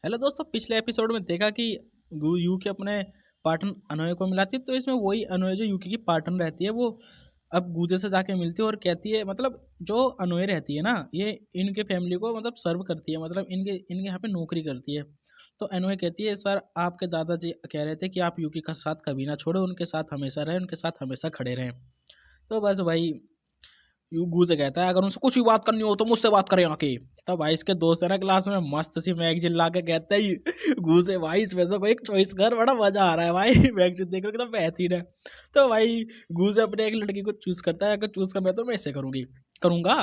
Hello दोस्तों, पिछले episode में देखा कि यूकी अपने पार्टनर अनोय को मिलाती है। तो इसमें वही अनोय जो यूकी की पार्टनर रहती है वो अब गूजे से जाके मिलती है और कहती है, मतलब जो अनोय रहती है ना, ये इनके फैमिली को मतलब सर्व करती है, मतलब इनके इनके यहाँ पे नौकरी करती है। तो अनोय कहती है, सर आपके दादाजी कह रहे थे कि आप यूकी का साथ कभी ना छोड़ो, उनके साथ हमेशा रहें, उनके साथ हमेशा खड़े रहें। तो बस भाई यूगू से कहता है, अगर उनसे कुछ भी बात करनी हो तो मुझसे बात करें आके। तब भाई इसके दोस्त है ना क्लास में, मस्त सी मैगजीन ला के कहते हैं गू से, भाई इसमें से कोई एक चॉइस कर, बड़ा मजा आ रहा है भाई मैगजीन देख रहे एकदम बेहतरीन है। तो भाई गू से अपने एक लड़की को चूज करता है, अगर चूज करना है तो मैं ऐसे करूंगा।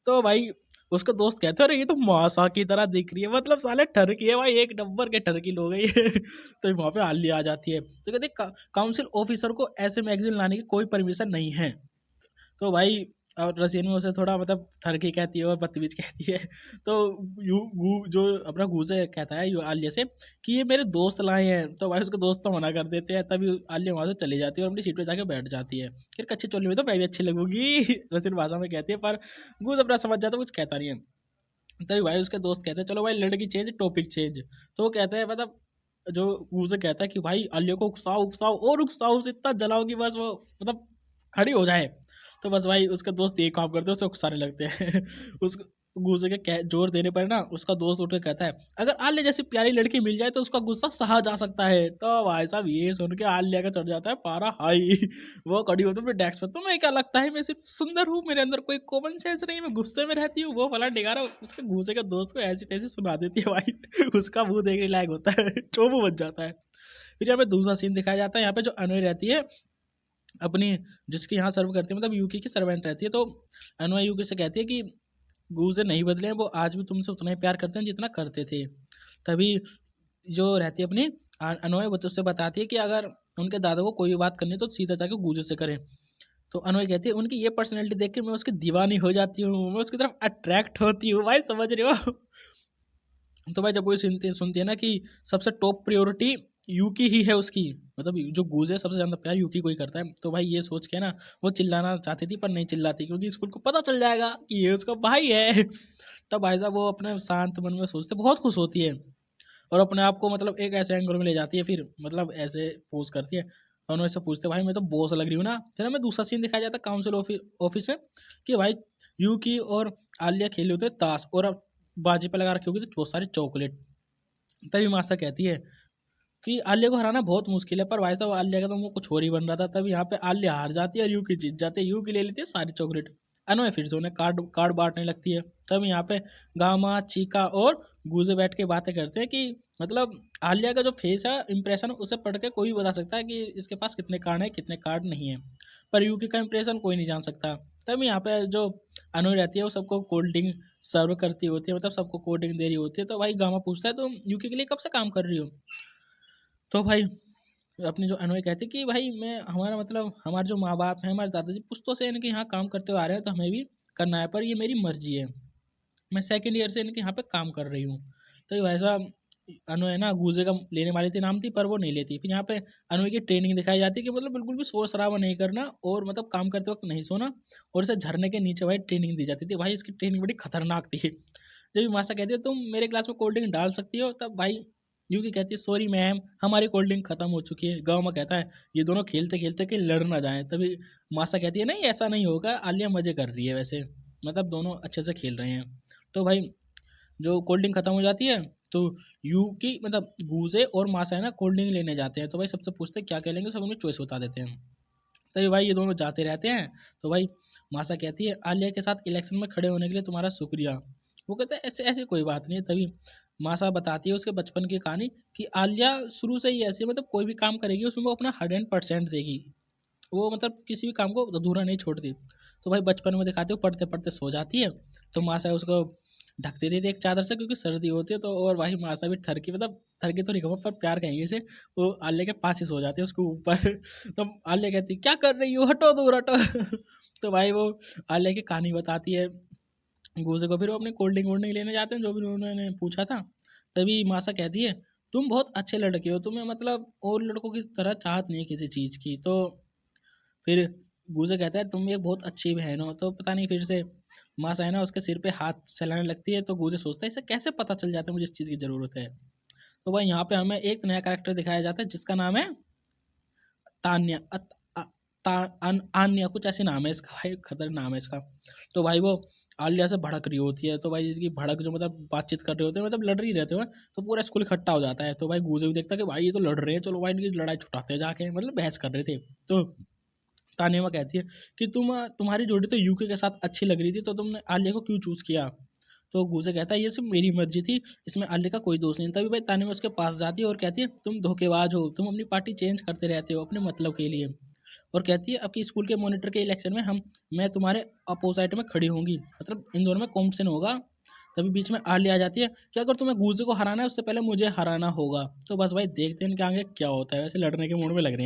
तो भाई उसका दोस्त कहते हैं, अरे ये तो मासा की तरह दिख रही है, मतलब साले ठरकी है भाई, एक नंबर के ठरकी लोग है ये तो वहां पे आली आ जाती है। तो कहते काउंसिल ऑफिसर को ऐसे मैगजीन लाने की कोई परमिशन नहीं है। तो भाई और रसियन में उसे थोड़ा मतलब थरकी कहती है और बदतमीज कहती है। तो जो अपना गू से कहता है आलिया से कि ये मेरे दोस्त लाए हैं। तो भाई उसके दोस्त तो मना कर देते हैं, तभी आलिया वहां से चली जाती है और अपनी सीट पे जाके बैठ जाती है। फिर कच्ची चोली में तो मैं भी अच्छी लगूंगी रसियन भाषा में कहती है, पर गूज अपना समझ जाता है, कुछ कहता नहीं है। तभी भाई उसके दोस्त कहते हैं, चलो भाई लड़की चेंज, टॉपिक चेंज। तो वो कहता है, मतलब जो उसे कहता है कि भाई अलिया को उकसाओ उकसाओ और उकसाओ, उसे इतना जलाओ कि बस वो मतलब खड़ी हो जाए। तो बस भाई उसके दोस्त यही काम करते हैं, उसे उकसाने लगते हैं उस गुस्से के जोर देने पर ना उसका दोस्त उठ के कहता है, अगर आलिया जैसी प्यारी लड़की मिल जाए तो उसका गुस्सा सहा जा सकता है। तो भाई साहब ये सुन के आलिया का चढ़ जाता है पारा हाई वो खड़ी होती है अपने डेस्क पर, तुम्हें क्या लगता है मैं सिर्फ सुंदर हूँ, मेरे अंदर कोई कॉमन सेंस नहीं, मैं गुस्से में रहती हूँ, वो फला डिगारा उसके गुस्से के दोस्त को ऐसी तैसी सुना देती है भाई उसका मुंह देखने लायक होता है चोमू बन जाता है। फिर यहाँ पे दूसरा सीन दिखाया जाता है, यहाँ पे जो अनय रहती है अपनी, जिसके यहाँ सर्व करती है, मतलब यूकी की सर्वेंट रहती है। तो अनय यूकी से कहती है कि गुजे नहीं बदले हैं, वो आज भी तुमसे उतना ही प्यार करते हैं जितना करते थे। तभी जो रहती है अपनी अनोय वो तो उससे बताती है कि अगर उनके दादा को कोई भी बात करनी है तो सीधा जाके गूजे से करें। तो अनोय कहती है, उनकी ये पर्सनैलिटी देख के मैं उसकी दीवानी हो जाती हूँ, मैं उसकी तरफ अट्रैक्ट होती हूँ। भाई समझ रहे हो तो भाई जब वो सुनती है ना कि सबसे टॉप प्रायोरिटी यूकी ही है उसकी, मतलब जो गूज है सबसे ज़्यादा प्यार यूकी को ही करता है। तो भाई ये सोच के ना वो चिल्लाना चाहती थी पर नहीं चिल्लाती, क्योंकि स्कूल को पता चल जाएगा कि ये उसका भाई है तब भाई साहब वो अपने शांत मन में सोचते बहुत खुश होती है और अपने आप को मतलब एक ऐसे एंगल में ले जाती है, फिर मतलब ऐसे पोज करती है और उन्होंने से पूछते, भाई मैं तो बॉस लग रही हूँ ना। फिर हमें दूसरा सीन दिखाया जाता है काउंसिल ऑफिस में कि भाई यूकी और आलिया खेले होते हैं ताश, और अब बाजी पे लगा रखी होगी तो बहुत सारी चॉकलेट। तभी मासा कहती है कि आलिया को हराना बहुत मुश्किल है, पर भाई साहब आलिया का तो वो कुछ और ही बन रहा था। तब यहाँ पे आलिया हार जाती है और यूकी जीत जाती है, यूकी ले लेती है सारी चॉकलेट। अनोय फिर से उन्हें कार्ड कार्ड बांटने लगती है। तब यहाँ पे गामा चीका और गूजे बैठ के बातें करते हैं कि मतलब आलिया का जो फेस है इंप्रेशन, उसे पढ़ के कोई भी बता सकता है कि इसके पास कितने कार्ड है कितने कार्ड नहीं है, पर यूकी का इंप्रेशन कोई नहीं जान सकता। तब यहाँ पे जो अनोय रहती है वो सबको कोल्ड ड्रिंक सर्व करती होती है, मतलब सबको कोल्ड ड्रिंक दे रही होती है। तो भाई गामा पूछता है, तो यूकी के लिए कब से काम कर रही हो। तो भाई अपनी जो अनवय कहते कि भाई मैं हमारा मतलब हमारे जो माँ बाप हैं, हमारे दादाजी पुश्तों से इनके यहाँ काम करते हुए आ रहे हैं, तो हमें भी करना है, पर ये मेरी मर्जी है, मैं सेकंड ईयर से इनके यहाँ पे काम कर रही हूँ। तो ये वैसा अनवय ना गूजे का लेने वाली थी नाम थी, पर वो नहीं लेती। फिर यहाँ पे अनवय की ट्रेनिंग दिखाई जाती है कि मतलब बिल्कुल भी शोर शराबा नहीं करना और मतलब काम करते वक्त नहीं सोना, और इसे झरने के नीचे भाई ट्रेनिंग दी जाती थी। भाई इसकी ट्रेनिंग बड़ी खतरनाक थी। जब भी मासा कहती है तुम मेरे क्लास में कोल्ड ड्रिंक डाल सकती हो, तब भाई यूकी कहती है सॉरी मैम हमारी कोल्ड ड्रिंक खत्म हो चुकी है। गाँव में कहता है ये दोनों खेलते खेलते कहीं लड़ ना जाए। तभी मासा कहती है नहीं ऐसा नहीं होगा, आलिया मजे कर रही है वैसे, मतलब दोनों अच्छे से खेल रहे हैं। तो भाई जो कोल्ड ड्रिंक खत्म हो जाती है तो यूकी मतलब गूजे और मासा है ना कोल्ड ड्रिंक लेने जाते हैं। तो भाई सबसे पूछते हैं क्या क्या लेंगे, सब उन्हें चॉइस बता देते हैं। तभी भाई ये दोनों जाते रहते हैं। तो भाई मासा कहती है आलिया के साथ इलेक्शन में खड़े होने के लिए तुम्हारा शुक्रिया। वो कहता है ऐसे ऐसी कोई बात नहीं है। तभी मासा बताती है उसके बचपन की कहानी कि आलिया शुरू से ही ऐसी है, मतलब कोई भी काम करेगी उसमें वो अपना 100% देगी, वो मतलब किसी भी काम को अधूरा नहीं छोड़ती। तो भाई बचपन में दिखाते हो पढ़ते पढ़ते सो जाती है, तो मासा उसको ढक देती थी एक चादर से क्योंकि सर्दी होती है। तो और भाई मासा भी थरकी, मतलब थरकी तो नहीं कहूँगा पर प्यार कहेंगे इसे, वो आलिया के पास ही सो जाती है उसके ऊपर तो आलिया कहती क्या कर रही हो, हटो दूर हटो तो भाई वो आलिया की कहानी बताती है गूजे को। फिर वो अपनी कोल्ड ड्रिंक वोल्ड ड्रिंक लेने जाते हैं जो भी उन्होंने पूछा था। तभी मासा कहती है तुम बहुत अच्छे लड़के हो, तुम्हें मतलब और लड़कों की तरह चाहत नहीं है किसी चीज़ की। तो फिर गूजे कहता है तुम एक बहुत अच्छी बहन हो। तो पता नहीं फिर से माँ है ना उसके सिर पे हाथ सहलाने लगती है। तो गूजे सोचता है इसे कैसे पता चल जाता है मुझे इस चीज़ की ज़रूरत है। तो भाई यहाँ पे हमें एक नया कैरेक्टर दिखाया जाता है जिसका नाम है तान्या आन्या, कुछ ऐसे नाम है इसका भाई, खतर नाम है इसका। तो भाई वो आलिया से भड़क रही होती है, तो भाई इसकी भड़क जो मतलब बातचीत कर रहे होते हैं, मतलब लड़ रही रहते हैं, तो पूरा स्कूल इकट्ठा हो जाता है। तो भाई गूजे भी देखता है कि भाई ये तो लड़ रहे हैं, चलो भाई इनकी लड़ाई छुटाते हैं जाके, मतलब बहस कर रहे थे। तो तानिया कहती है कि तुम्हारी जोड़ी तो यूके के साथ अच्छी लग रही थी, तो तुमने आलिया को क्यों चूज किया? तो गूजे कहता है ये सिर्फ मेरी मर्जी थी, इसमें आलिया का कोई दोष नहीं। तभी भाई तानिया उसके पास जाती है और कहती है तुम धोखेबाज हो, तुम अपनी पार्टी चेंज करते रहते हो अपने मतलब के लिए। और कहती है आपकी स्कूल के मॉनिटर के इलेक्शन में मैं तुम्हारे अपोजिट में खड़ी होंगी, मतलब इन दोनों में कॉम्पिटिशन होगा। तभी बीच में आलिया आ जाती है कि अगर तुम्हें गूजे को हराना है उससे पहले मुझे हराना होगा। तो बस भाई देखते हैं इनके आगे क्या होता है, वैसे लड़ने के मूड में लग रहे हैं।